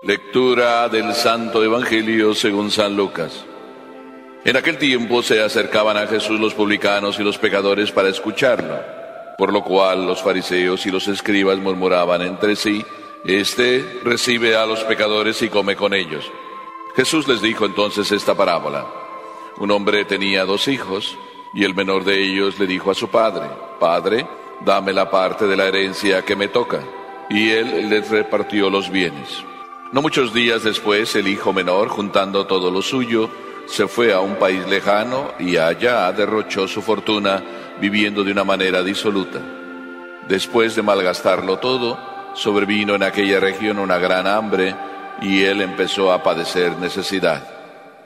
Lectura del Santo Evangelio según San Lucas. En aquel tiempo se acercaban a Jesús los publicanos y los pecadores para escucharlo, por lo cual los fariseos y los escribas murmuraban entre sí: Este recibe a los pecadores y come con ellos. Jesús les dijo entonces esta parábola. Un hombre tenía 2 hijos, y el menor de ellos le dijo a su padre: Padre, dame la parte de la herencia que me toca. Y él les repartió los bienes. No muchos días después, el hijo menor, juntando todo lo suyo, se fue a un país lejano y allá derrochó su fortuna, viviendo de una manera disoluta. Después de malgastarlo todo, sobrevino en aquella región una gran hambre, y él empezó a padecer necesidad.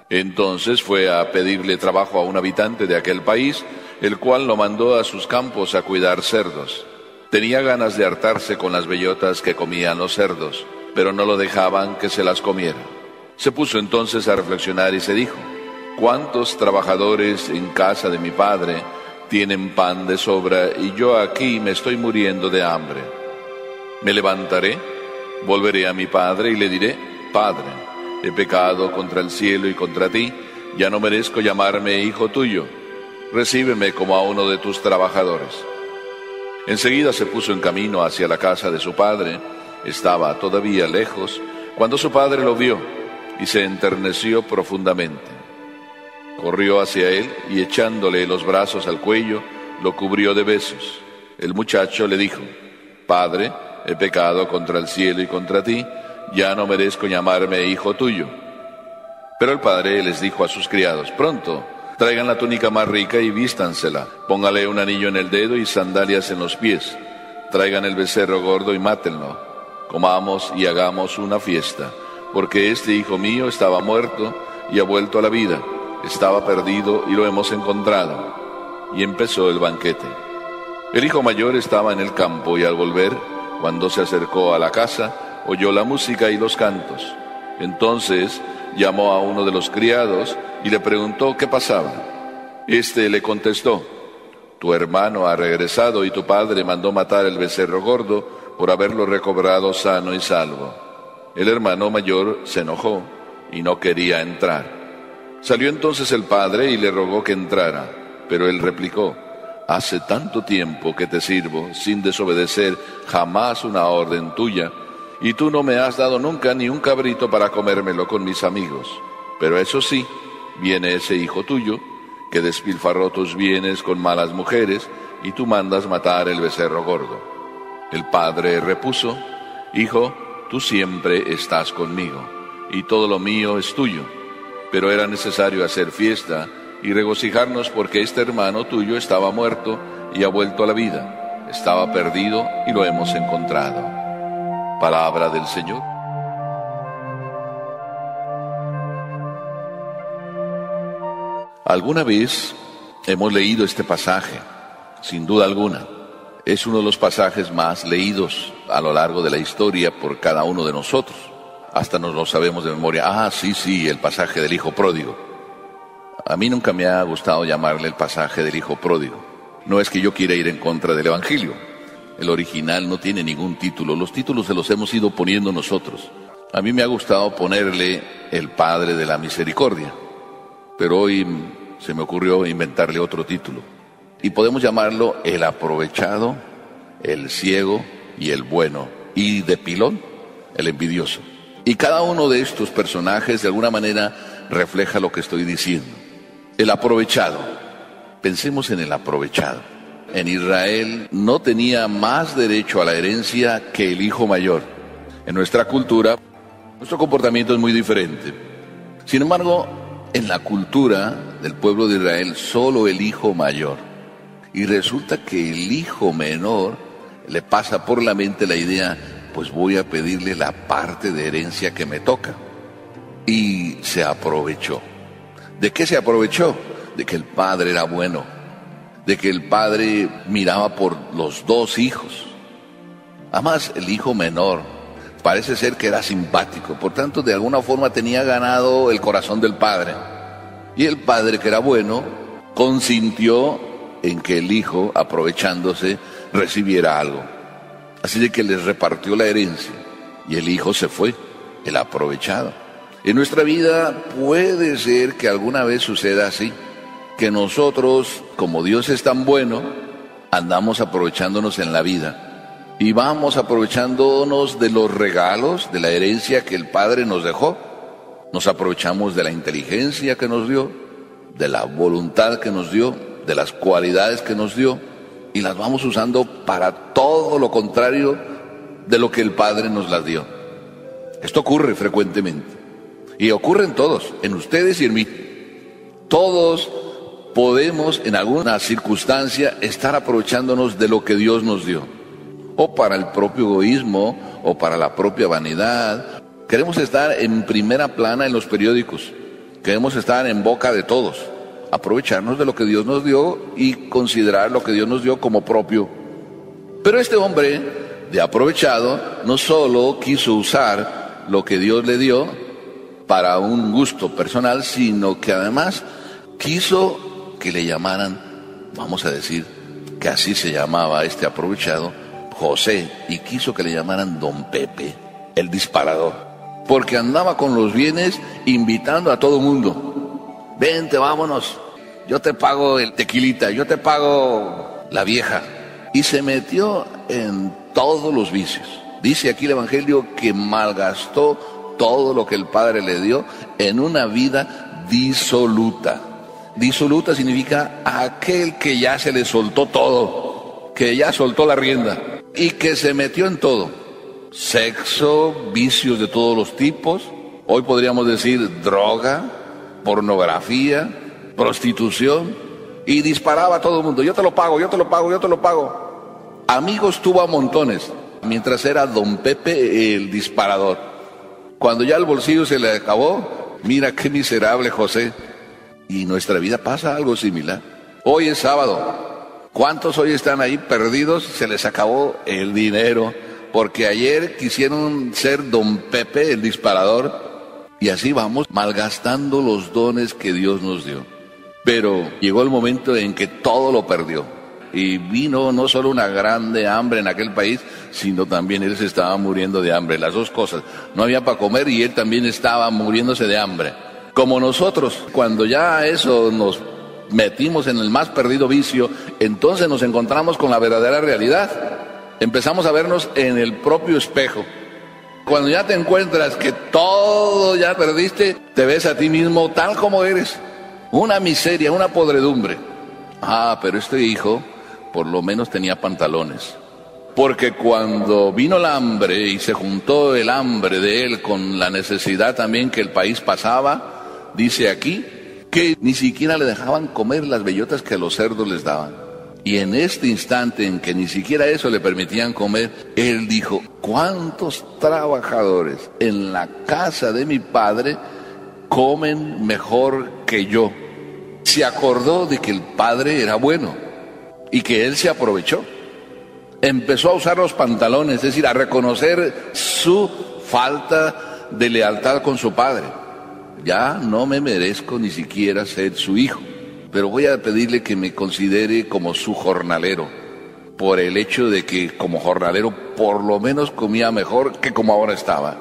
Entonces fue a pedirle trabajo a un habitante de aquel país, el cual lo mandó a sus campos a cuidar cerdos. Tenía ganas de hartarse con las bellotas que comían los cerdos, pero no lo dejaban que se las comiera. Se puso entonces a reflexionar y se dijo: ¿Cuántos trabajadores en casa de mi padre tienen pan de sobra y yo aquí me estoy muriendo de hambre? Me levantaré, volveré a mi padre y le diré: Padre, he pecado contra el cielo y contra ti, ya no merezco llamarme hijo tuyo. Recíbeme como a uno de tus trabajadores. Enseguida se puso en camino hacia la casa de su padre. Estaba todavía lejos cuando su padre lo vio y se enterneció profundamente. Corrió hacia él y echándole los brazos al cuello, lo cubrió de besos. El muchacho le dijo: Padre, he pecado contra el cielo y contra ti, ya no merezco llamarme hijo tuyo. Pero el padre les dijo a sus criados: Pronto, traigan la túnica más rica y vístansela, póngale un anillo en el dedo y sandalias en los pies. Traigan el becerro gordo y mátenlo. Comamos y hagamos una fiesta, porque este hijo mío estaba muerto y ha vuelto a la vida, estaba perdido y lo hemos encontrado. Y empezó el banquete. El hijo mayor estaba en el campo y al volver, cuando se acercó a la casa, oyó la música y los cantos. Entonces llamó a uno de los criados y le preguntó qué pasaba. Este le contestó: Tu hermano ha regresado y tu padre mandó matar el becerro gordo por haberlo recobrado sano y salvo. El hermano mayor se enojó y no quería entrar. Salió entonces el padre y le rogó que entrara, pero él replicó: Hace tanto tiempo que te sirvo, sin desobedecer jamás una orden tuya, y tú no me has dado nunca ni un cabrito para comérmelo con mis amigos. Pero eso sí, viene ese hijo tuyo, que despilfarró tus bienes con malas mujeres, y tú mandas matar el becerro gordo. El padre repuso: Hijo, tú siempre estás conmigo, y todo lo mío es tuyo. Pero era necesario hacer fiesta y regocijarnos porque este hermano tuyo estaba muerto y ha vuelto a la vida, estaba perdido y lo hemos encontrado. Palabra del Señor. Alguna vez hemos leído este pasaje, sin duda alguna. Es uno de los pasajes más leídos a lo largo de la historia por cada uno de nosotros. Hasta nos lo sabemos de memoria. Sí, el pasaje del hijo pródigo. A mí nunca me ha gustado llamarle el pasaje del hijo pródigo. No es que yo quiera ir en contra del Evangelio. El original no tiene ningún título. Los títulos se los hemos ido poniendo nosotros. A mí me ha gustado ponerle el Padre de la Misericordia. Pero hoy se me ocurrió inventarle otro título. Y podemos llamarlo el aprovechado, el ciego y el bueno. Y de pilón, el envidioso. Y cada uno de estos personajes de alguna manera refleja lo que estoy diciendo. El aprovechado. Pensemos en el aprovechado. En Israel no tenía más derecho a la herencia que el hijo mayor. En nuestra cultura, nuestro comportamiento es muy diferente. Sin embargo, en la cultura del pueblo de Israel, solo el hijo mayor. Y resulta que el hijo menor le pasa por la mente la idea: pues voy a pedirle la parte de herencia que me toca. Y se aprovechó. ¿De qué se aprovechó? De que el padre era bueno, de que el padre miraba por los 2 hijos. Además, el hijo menor parece ser que era simpático, por tanto, de alguna forma tenía ganado el corazón del padre. Y el padre, que era bueno, consintió en que el hijo, aprovechándose, recibiera algo. Así de que les repartió la herencia y el hijo se fue. el aprovechado. En nuestra vida puede ser que alguna vez suceda así, que nosotros, como Dios es tan bueno, andamos aprovechándonos en la vida y vamos aprovechándonos de los regalos, de la herencia que el Padre nos dejó. Nos aprovechamos de la inteligencia que nos dio, de la voluntad que nos dio, de las cualidades que nos dio, y las vamos usando para todo lo contrario de lo que el Padre nos las dio. Esto ocurre frecuentemente, y ocurre en todos, en ustedes y en mí. Todos podemos en alguna circunstancia estar aprovechándonos de lo que Dios nos dio, o para el propio egoísmo, o para la propia vanidad. Queremos estar en primera plana en los periódicos, queremos estar en boca de todos, aprovecharnos de lo que Dios nos dio y considerar lo que Dios nos dio como propio. Pero este hombre de aprovechado no solo quiso usar lo que Dios le dio para un gusto personal, sino que además quiso que le llamaran, vamos a decir que así se llamaba este aprovechado, José, y quiso que le llamaran Don Pepe, el disparador, porque andaba con los bienes invitando a todo mundo. Vente, vámonos, yo te pago el tequilita, yo te pago la vieja. Y se metió en todos los vicios. Dice aquí el Evangelio que malgastó todo lo que el Padre le dio en una vida disoluta. Disoluta significa aquel que ya se le soltó todo, que ya soltó la rienda y que se metió en todo. Sexo, vicios de todos los tipos, hoy podríamos decir droga, pornografía, prostitución, y disparaba a todo el mundo. Yo te lo pago, yo te lo pago, yo te lo pago. Amigos tuvo a montones, mientras era Don Pepe el disparador. Cuando ya el bolsillo se le acabó, mira qué miserable José. Y en nuestra vida pasa algo similar. Hoy es sábado. ¿Cuántos hoy están ahí perdidos? Se les acabó el dinero, porque ayer quisieron ser Don Pepe el disparador, y así vamos malgastando los dones que Dios nos dio. Pero llegó el momento en que todo lo perdió, y vino no solo una grande hambre en aquel país, sino también él se estaba muriendo de hambre, las dos cosas. No había para comer y él también estaba muriéndose de hambre. Como nosotros, cuando ya eso nos metimos en el más perdido vicio, entonces nos encontramos con la verdadera realidad. Empezamos a vernos en el propio espejo. Cuando ya te encuentras que todo ya perdiste, te ves a ti mismo tal como eres. Una miseria, una podredumbre. Ah, pero este hijo por lo menos tenía pantalones. Porque cuando vino el hambre y se juntó el hambre de él con la necesidad también que el país pasaba, dice aquí que ni siquiera le dejaban comer las bellotas que a los cerdos les daban. Y en este instante en que ni siquiera eso le permitían comer, él dijo: ¿cuántos trabajadores en la casa de mi padre comen mejor que yo? Se acordó de que el padre era bueno y que él se aprovechó. Empezó a usar los pantalones, es decir, a reconocer su falta de lealtad con su padre. Ya no me merezco ni siquiera ser su hijo, pero voy a pedirle que me considere como su jornalero, por el hecho de que como jornalero por lo menos comía mejor que como ahora estaba.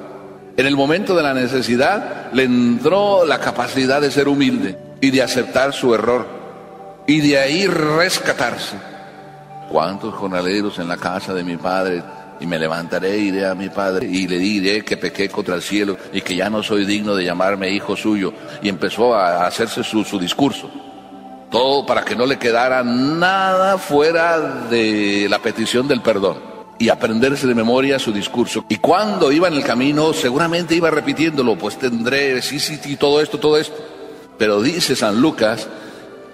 En el momento de la necesidad le entró la capacidad de ser humilde y de aceptar su error y de ahí rescatarse. ¿Cuántos jornaleros en la casa de mi padre? Y me levantaré, iré a mi padre y le diré que pequé contra el cielo y que ya no soy digno de llamarme hijo suyo. Y empezó a hacerse su discurso. Todo para que no le quedara nada fuera de la petición del perdón. Y aprenderse de memoria su discurso. Y cuando iba en el camino, seguramente iba repitiéndolo, pues tendré, sí, todo esto. Pero dice San Lucas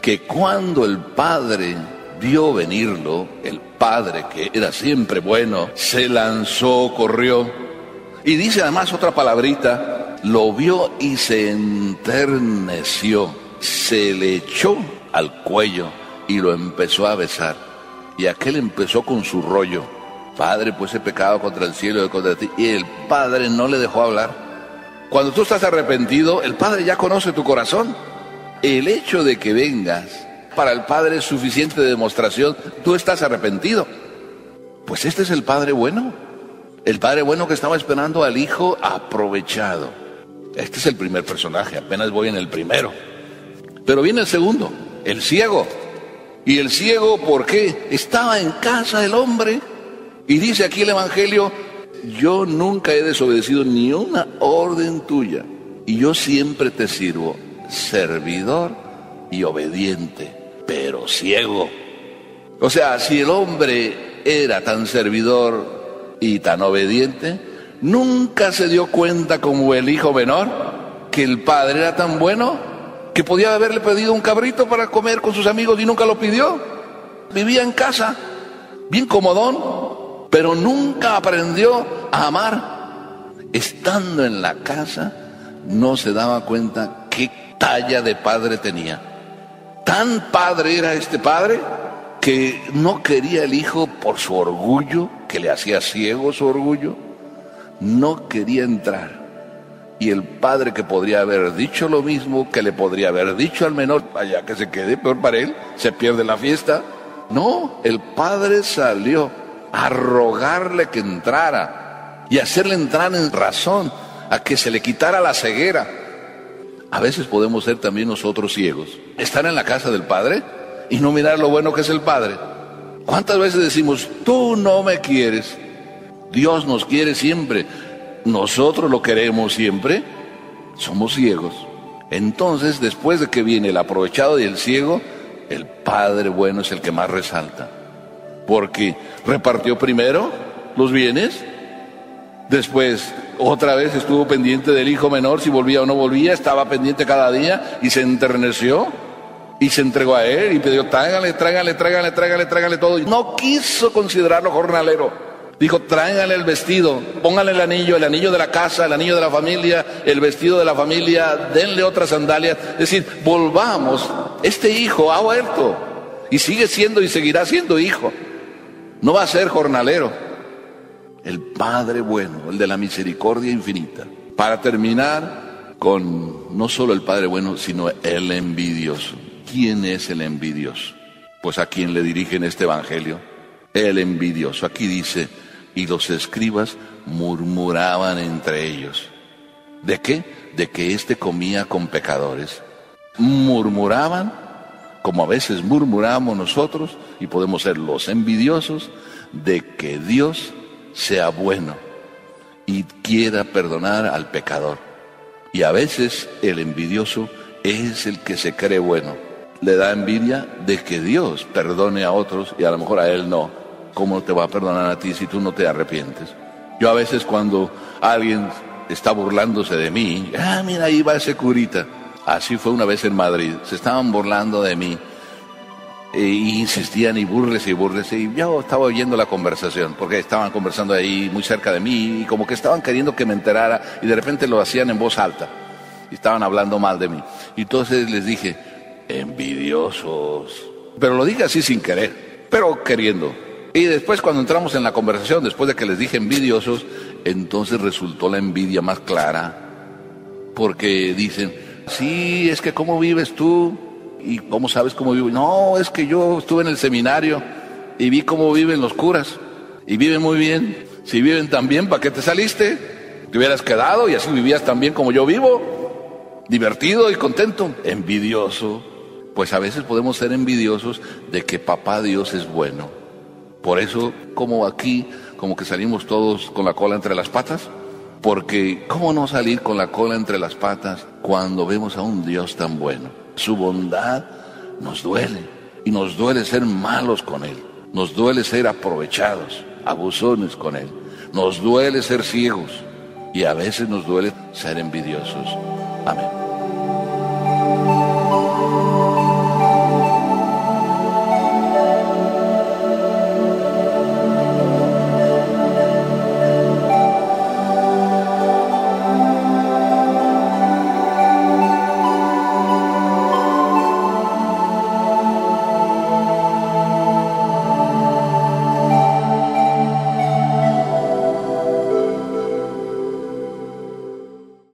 que cuando el padre vio venirlo, el padre que era siempre bueno, se lanzó, corrió. Y dice además otra palabrita, lo vio y se enterneció, se le echó al cuello y lo empezó a besar. Y aquel empezó con su rollo: Padre, pues he pecado contra el cielo y contra ti. Y el padre no le dejó hablar. Cuando tú estás arrepentido, el padre ya conoce tu corazón. El hecho de que vengas, para el padre es suficiente demostración: tú estás arrepentido. Pues este es el padre bueno. El padre bueno que estaba esperando al hijo aprovechado. Este es el primer personaje, apenas voy en el primero. Pero viene el segundo, el ciego. Y el ciego, ¿por qué? Estaba en casa del hombre. Y dice aquí el Evangelio: yo nunca he desobedecido ni una orden tuya, y yo siempre te sirvo, servidor y obediente, pero ciego. O sea, si el hombre era tan servidor y tan obediente, nunca se dio cuenta como el hijo menor que el padre era tan bueno que podía haberle pedido un cabrito para comer con sus amigos y nunca lo pidió. Vivía en casa, bien comodón, pero nunca aprendió a amar. Estando en la casa, no se daba cuenta qué talla de padre tenía. Tan padre era este padre que no quería el hijo por su orgullo, que le hacía ciego su orgullo. No quería entrar. Y el padre, que podría haber dicho lo mismo, que le podría haber dicho al menor, allá que se quede, peor para él, se pierde la fiesta. No, el padre salió a rogarle que entrara y hacerle entrar en razón, a que se le quitara la ceguera. A veces podemos ser también nosotros ciegos, estar en la casa del padre y no mirar lo bueno que es el padre. ¿Cuántas veces decimos, tú no me quieres? Dios nos quiere siempre. Nosotros lo queremos siempre. Somos ciegos. Entonces, después de que viene el aprovechado y el ciego, el padre bueno es el que más resalta, porque repartió primero los bienes, después otra vez estuvo pendiente del hijo menor, si volvía o no volvía, estaba pendiente cada día y se enterneció y se entregó a él y pidió: tráigale todo. Y no quiso considerarlo jornalero. Dijo: tráigale el vestido, póngale el anillo de la casa, el anillo de la familia, el vestido de la familia, denle otras sandalias. Es decir, volvamos. Este hijo ha vuelto y sigue siendo y seguirá siendo hijo. No va a ser jornalero. El Padre bueno, el de la misericordia infinita. Para terminar con no solo el Padre bueno, sino el envidioso. ¿Quién es el envidioso? Pues a quien le dirigen este evangelio. El envidioso. Aquí dice: y los escribas murmuraban entre ellos. ¿De qué? De que éste comía con pecadores. Murmuraban, como a veces murmuramos nosotros, y podemos ser los envidiosos, de que Dios sea bueno y quiera perdonar al pecador. Y a veces el envidioso es el que se cree bueno. Le da envidia de que Dios perdone a otros y a lo mejor a él no. ¿Cómo te va a perdonar a ti si tú no te arrepientes? Yo a veces, cuando alguien está burlándose de mí, mira, ahí va ese curita. Así fue una vez en Madrid, se estaban burlando de mí e insistían y búrlese, y yo estaba oyendo la conversación, porque estaban conversando ahí muy cerca de mí y como que estaban queriendo que me enterara, y de repente lo hacían en voz alta y estaban hablando mal de mí. Y entonces les dije: envidiosos. Pero lo dije así sin querer, pero queriendo. Y después, cuando entramos en la conversación, después de que les dije envidiosos, entonces resultó la envidia más clara, porque dicen: sí, es que ¿cómo vives tú? ¿Y cómo sabes cómo vivo? No, es que yo estuve en el seminario y vi cómo viven los curas, y viven muy bien. Si viven tan bien, ¿para qué te saliste? Te hubieras quedado y así vivías tan bien como yo vivo, divertido y contento. Envidioso. Pues a veces podemos ser envidiosos de que papá Dios es bueno. Por eso, como aquí, como que salimos todos con la cola entre las patas. Porque ¿cómo no salir con la cola entre las patas cuando vemos a un Dios tan bueno? Su bondad nos duele, y nos duele ser malos con Él. Nos duele ser aprovechados, abusones con Él. Nos duele ser ciegos, y a veces nos duele ser envidiosos. Amén.